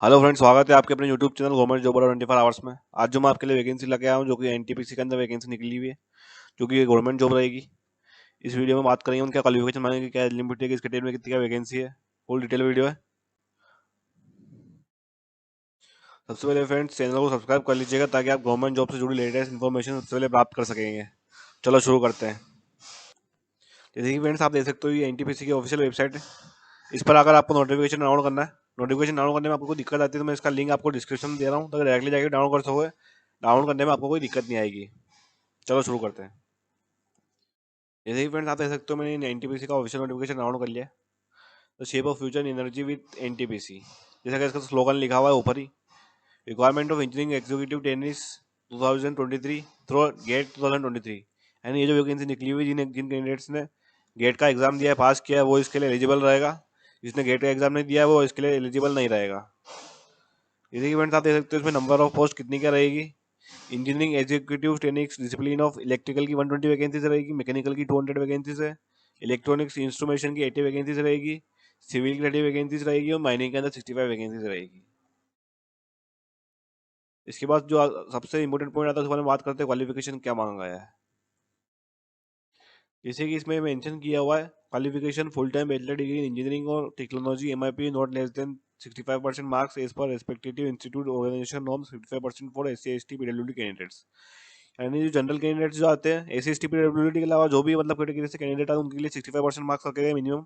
Hello friends, स्वागत है आपके अपने YouTube channel government job 24 hours में। आज जो मैं आपके लिए वैकेंसी लेके आया हूँ, जो कि एनटीपीसी के अंदर वैकेंसी निकली हुई है, जो कि गवर्नमेंट जॉब रहेगी। इस वीडियो में बात करेंगे उनका क्वालिफिकेशन मांगेंगे, क्या लिमिट है, किस कैटेगरी में कितनी क्या वैकेंसी है। फुल डिटेल वीडियो है। सबसे पहले फ्रेंड्स, चैनल को सब्सक्राइब कर लीजिएगा ताकि आप गवर्नमेंट जॉब से जुड़ी लेटेस्ट इन्फॉर्मेशन सबसे पहले प्राप्त कर सकेंगे। चलो शुरू करते हैं। जैसे कि फ्रेंड्स, आप देख सकते हो ये एनटीपीसी की ऑफिशियल वेबसाइट है। इस पर अगर आपको नोटिफिकेशन डाउनलोड करना है, नोटिफिकेशन डाउनलोड करने में आपको कोई दिक्कत आती है तो मैं इसका लिंक आपको डिस्क्रिप्शन में दे रहा हूँ, तो डायरेक्टली जाकर डाउनलोड कर सकोगे। डाउनलोड करने में आपको कोई दिक्कत नहीं आएगी। चलो शुरू करते हैं। जैसे ही फ्रेंड्स, आप देख सकते हो मैंने एनटीपीसी का ऑफिशियल नोटिफिकेशन डाउनलोड कर लिया। The shape of future energy with NTPC, जैसा कि इसका स्लोगन लिखा हुआ है ऊपर ही। Requirement of engineering executive trainees 2023 through GATE 2023। यानी ये जो वैकेंसी निकली हुई, जिन जिन कैंडिडेट्स ने गेट का एग्जाम दिया है, पास किया है, वो इसके लिए एलिजिबल रहेगा। जिसने गेट का एग्जाम नहीं दिया है वो इसके लिए एलिजिबल नहीं रहेगा। जैसे कि फ्रेंड्स, आप देख सकते हो इसमें नंबर ऑफ पोस्ट कितनी क्या रहेगी। Engineering executive training discipline of electrical की 120 वैकेंसीज रहेगी, मैकेनिकल की 200 वैकेंसीज है, इलेक्ट्रॉनिक्स इंस्ट्रूमेंटेशन की 80 वैकेंसीज रहेगी, सिविल की 30 वैकेंसीज रहेगी और माइनिंग के अंदर 65 वैकेंसीज रहेगी। इसके बाद जो सबसे इंपॉर्टेंट पॉइंट आता है, उसके बारे में बात करते हैं, क्वालिफिकेशन क्या मांगा गया है। जैसे कि इसमें मेंशन किया हुआ है, qualification full time bachelor degree in engineering और technology AMIE not less than 65% marks as per respective institute organization norms, 55% for SC ST PWD candidates. यानी जो जनरल कैंडिडेट्स जो आते हैं, एससी एसटी पीडब्ल्यूडी के अलावा जो भी मतलब कैटेगरी से कैंडिडेट आते हैं, उनके लिए 65% मार्क्स रखे गए मिनिमम,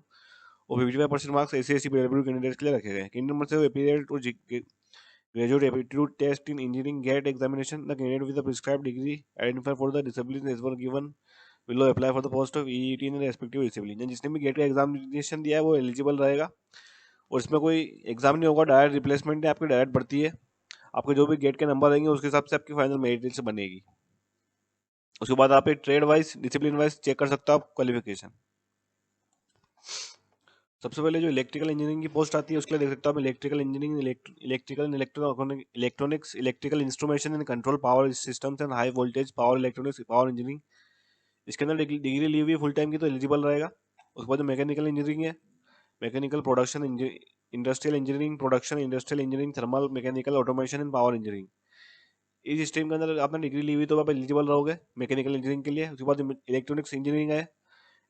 और 55% marks SC ST PWD candidates के लिए रखे गए। कैंडिडेट में से period to graduate aptitude test in engineering GATE examination, the candidate with the prescribed degree identified for the disciplines as were given below apply for the post of EET in the respective discipline। जिसने भी gate का examination दिया है वो eligible रहेगा, और इसमें कोई एग्जाम नहीं होगा, डायरेक्ट रिप्लेसमेंट है, आपकी डायरेक्ट भर्ती है। आपके जो भी गेट के नंबर रहेंगे उसके हिसाब से आपकी फाइनल मेरिट लिस्ट बनेगी। उसके बाद आप एक trade wise discipline wise check कर सकते हो आप क्वालिफिकेशन। सबसे पहले जो इलेक्ट्रिकल इंजीनियरिंग की पोस्ट आती है उसके लिए देख सकते हो आप, electrical engineering, electrical and electronics, electrical instrumentation and control power systems and high voltage power electronics power engineering. इसके अंदर डिग्री ली हुई है फुल टाइम की तो एलिजिबल रहेगा। उसके बाद जो मैकेनिकल इंजीनियरिंग है, mechanical production industrial engineering, production industrial engineering, thermal mechanical automation and power engineering. इस स्ट्रीम के अंदर आपने डिग्री ली हुई तो आप एलिजिबल रहोगे मैकेनिकल इंजीनियरिंग के लिए। उसके बाद इलेक्ट्रॉनिक्स इंजीनियरिंग है,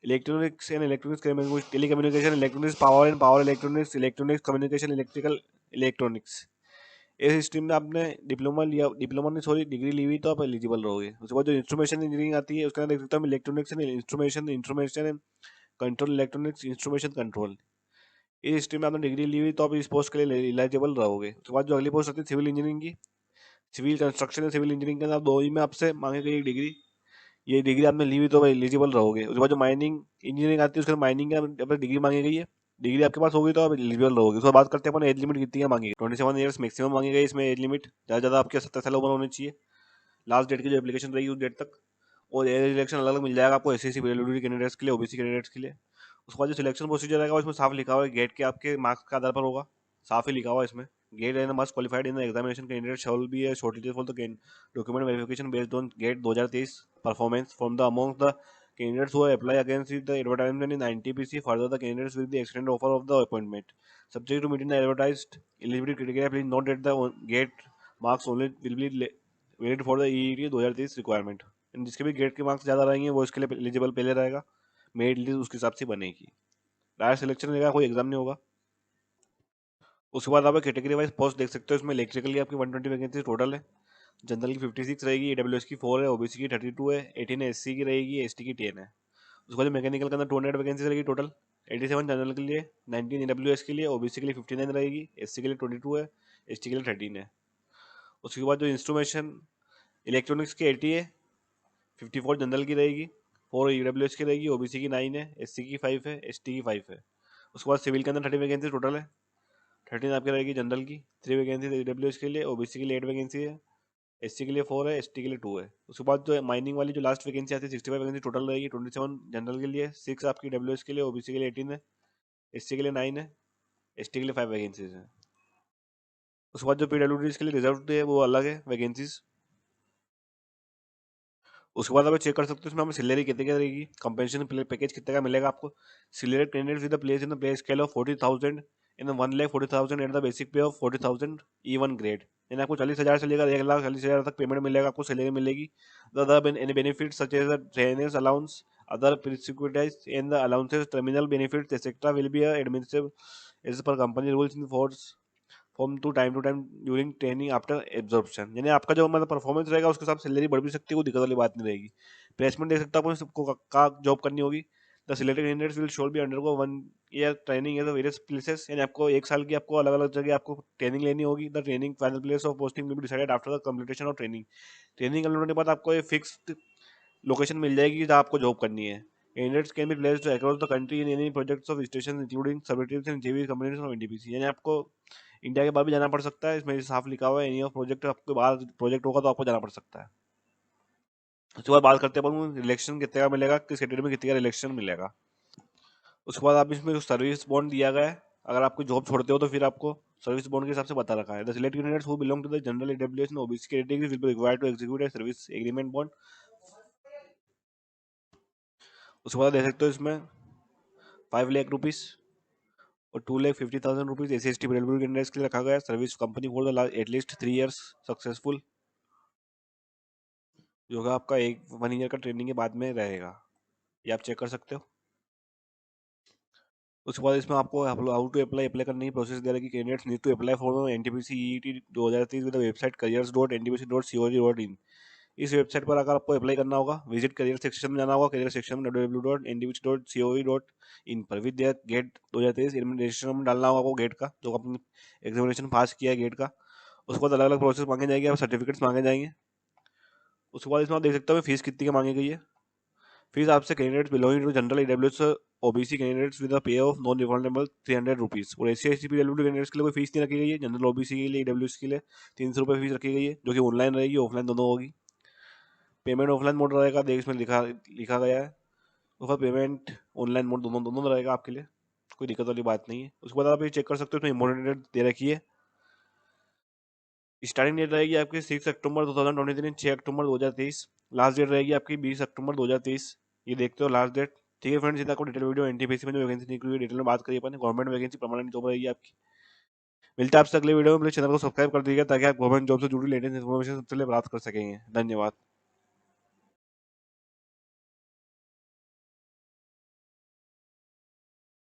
electronics and electronics telecommunication electronics power and power electronics electronics communication electrical electronics. इस स्ट्रीम में आपने डिप्लोमा लिया, डिप्लोमा नहीं सॉरी डिग्री ली हुई तो आप एलिजिबल रहोगे। उसके बाद जो इंस्ट्रूमेशन इंजीनियरिंग आती है उसके अंदर देख सकते हो electronics and instrumentation and control electronics instrumentation control. इस स्ट्रीम में आपने डिग्री ली हुई तो आप इस पोस्ट के लिए एलिजिबल रहोगे। उसके बाद जो अगली पोस्ट आती है सिविल इंजीनियरिंग की, civil construction and civil engineering के अंदर दो ही में आपसे मांगी गई एक डिग्री, ये डिग्री आपने ली हुई तो एलिजिबल रहोगे। उसके बाद जो माइनिंग इंजीनियरिंग आती है उसके माइनिंग के अपनी डिग्री मांगी गई है, डिग्री आपके पास होगी तो आप एलिजिबल रहोगे। उसके बाद बात करते हैं अपन एज लिमिट कितनी है मांगी, 27 ईयर्स मैक्सिमम मांगी गई इसमें एज लिमिट। ज़्यादा ज़्यादा आपके 70 साल उम्र होनी चाहिए लास्ट डेट की जो एप्लीकेशन रहेगी उस डेट तक। और एज रिलेक्शन अलग अलग मिल जाएगा आपको, एस सी पीडब्ल्यूडी कैंडिडेट्स के लिए, ओबीसी कैंडिडेट्स के लिए। उसके बाद जो सिलेक्शन प्रोसीजर रहेगा उसमें साफ लिखा हुआ है, गेट के आपके मार्क्स के आधार पर होगा, साफ ही लिखा हुआ है इसमें। GATE and must qualified in the examination candidate shall be a shortlisted for the document verification based on GATE 2023 performance from the among the candidates who apply against the advertisement in NTPC. Further, the candidates will be extended offer of the appointment. Subject to meeting the advertised eligibility criteria, please note that the gate marks only will be valid for the EET 2023 requirement. जिसके भी gate के marks ज़्यादा रहेंगे वो इसके लिए eligible पहले रहेगा, मेरिट लिस्ट उसके हिसाब से बनेगी। डायरेक्ट सिलेक्शन रहेगा, कोई एग्जाम नहीं होगा। उसके बाद आप कैटेगरी वाइज पोस्ट देख सकते हो, इसमें इलेक्ट्रिकल की आपकी 120 वैकेंसी टोटल है, जनरल की 56 रहेगी, ईडब्ल्यूएस की 4 है, ओबीसी की 32 है, 18 एससी की रहेगी, एसटी की 10 है। उसके बाद मैकेनिकल के अंदर 200 वैकेंसी रहेगी टोटल, 87 जनरल के लिए, 19 ईडब्ल्यूएस के लिए, ओबीसी के लिए 59 रहेगी, एससी के लिए 22 है, एसटी के लिए 13 है। उसके बाद जो इंस्ट्रूमेशन इलेक्ट्रॉनिक्स की 80 है, 54 जनरल की रहेगी, 4 ईडब्ल्यूएस की रहेगी, ओबीसी की 9 है, एससी की 5 है, एसटी की 5 है। उसके बाद सिविल के अंदर 30 वैकेंसी टोटल है, 13 आपकी रहेगी जनरल की, 3 वैकेंसी ईडब्ल्यूएस के लिए, ओबीसी के लिए 8 वैकेंसी है, एससी के लिए 4 है, एसटी के लिए 2 है। उसके बाद जो माइनिंग वाली जो लास्ट वैकेंसी आती है 65 वैकेंसी टोटल रहेगी, 27 जनरल के लिए, 6 आपकी डब्ल्यूएस के लिए, ओबीसी के लिए 18 है, एससी के लिए 9 है, एसटी के लिए 5 वैकेंसीज है। उसके बाद जो पीडब्ल्यूडी के लिए रिजर्व है वो अलग है वैकेंसीज। उसके बाद आप चेक कर सकते हो इसमें हमें सैलरी कितने की रहेगी, कंपेंसेशन पैकेज कितने का मिलेगा आपको। Selected candidate with the place in the pay scale of 40,000 in 1,40,000 at the basic पे ऑफ 40,000 E1 ग्रेड, यानी आपको 40,000 से लेकर 1,40,000 तक पेमेंट मिलेगा, आपको सैलरी मिलेगी। The other any benefit such as trainers allowance, other प्रिसिक्विटाइज and the allowances, terminal benefits etcetera will be administrated as per company rules in force from to time during training after absorption, यानी आपका जो मतलब performance रहेगा उसके साथ salary बढ़ भी सकती है, कोई दिक्कत वाली बात नहीं रहेगी। प्लेसमेंट दे सकता है आपको, सबको का जॉब करनी होगी। The selected candidates will sure be undergo 1 ear training at the various places, यानी आपको 1 साल की आपको अलग अलग जगह आपको ट्रेनिंग लेनी होगी। The training final place of posting will be decided after the completion of training, training complete होने के बाद आपको एक फिक्स्ड लोकेशन मिल जाएगी जहाँ आपको जॉब करनी है। Candidates can be placed across the country in any projects of station including subsidiaries and JV companies of NTPC, यानी आपको इंडिया के बाहर भी जाना पड़ सकता है, इसमें साफ लिखा हुआ है एनी ऑफ प्रोजेक्ट, आपके बाहर प्रोजेक्ट होगा तो आपको जाना पड़ सकता है। उसके बाद बात करते हैं अपन रिलेक्शन कितने का मिलेगा, किस कैटेगरी में कितने का रिलेक्शन मिलेगा। उसके बाद आप इसमें सर्विस बॉन्ड दिया गया है, अगर आपको जॉब छोड़ते हो तो फिर आपको सर्विस बॉन्ड के हिसाब से बता रखा है। The selected candidates who belong to the general EWS and OBC category will be required to execute a service agreement bond. उसके बाद देख सकते हो इसमें 5 लाख रुपीज और 2,50,000 रुपीज SC/ST पीडब्ल्यूडी कैंडिडेट्स के लिए रखा गया है। Service company for the at least 3 years successful, जो होगा आपका 1 ईयर का ट्रेनिंग के बाद में रहेगा, ये आप चेक कर सकते हो। उसके बाद इसमें आपको हाउ टू अप्लाई अप्लाई करने की प्रोसेस दे रहा है कि candidates need to apply for NTPC EET 2023 with the website careers.ntpc.co.in। इस वेबसाइट पर अगर आपको अप्लाई करना होगा, विजिट करियर सेक्शन में जाना होगा, करियर सेक्शन में www.ntpc.co.in पर विद गेट 2023 रजिस्ट्रेशन में डालना होगा आपको गेट का, जो आपने एग्जामिनेशन पास किया है गेट का। उसके बाद अलग अलग प्रोसेस मांगे जाएंगे, सर्टिफिकेट्स मांगे जाएंगे। उसके बाद इसमें आप देख सकते हो फीस कितनी की मांगी गई है। फीस आपसे candidates belonging to general EWS OBC candidates with pay of non refundable 300 rupees, और SC/ST पीडब्ल्यूडी कैंडिडेट्स के लिए कोई फीस नहीं रखी गई है। जनरल ओबीसी के लिए ईडब्ल्यूएस के लिए 300 रुपये फीस रखी गई है, जो कि ऑनलाइन रहेगी ऑफलाइन दोनों होगी। पेमेंट ऑफलाइन मोड रहेगा, देख इसमें लिखा लिखा गया है, उसका पेमेंट ऑनलाइन मोड दोनों दोनों रहेगा आपके लिए, कोई दिक्कत वाली बात नहीं है। उसके बाद आप ये चेक कर सकते हो, इसमें इम्पोर्टेंट डेट दे रखी है। स्टार्टिंग डेट रहेगी आपकी 6 अक्टूबर 2023, 6 अक्टूबर 2023। लास्ट डेट रहेगी आपकी 20 अक्टूबर 2023। ये देखते हो लास्ट डेट। ठीक है फ्रेंड्स, इतना आपको डिटेल वीडियो एनटीपीसी में जो वैकेंसी निकली हुई डिटेल में बात करिए अपन, गवर्नमेंट वैकेंसी परमानेंट जॉब रहेगी आपकी। मिलता है आपसे अगले वीडियो में, प्लीज चैनल को सब्सक्राइब कर दीजिएगा ताकि आप गवर्नमेंट जॉब से जुड़ी लेटेस्ट इन्फॉर्मेशन सबसे पहले प्राप्त कर सकेंगे। धन्यवाद।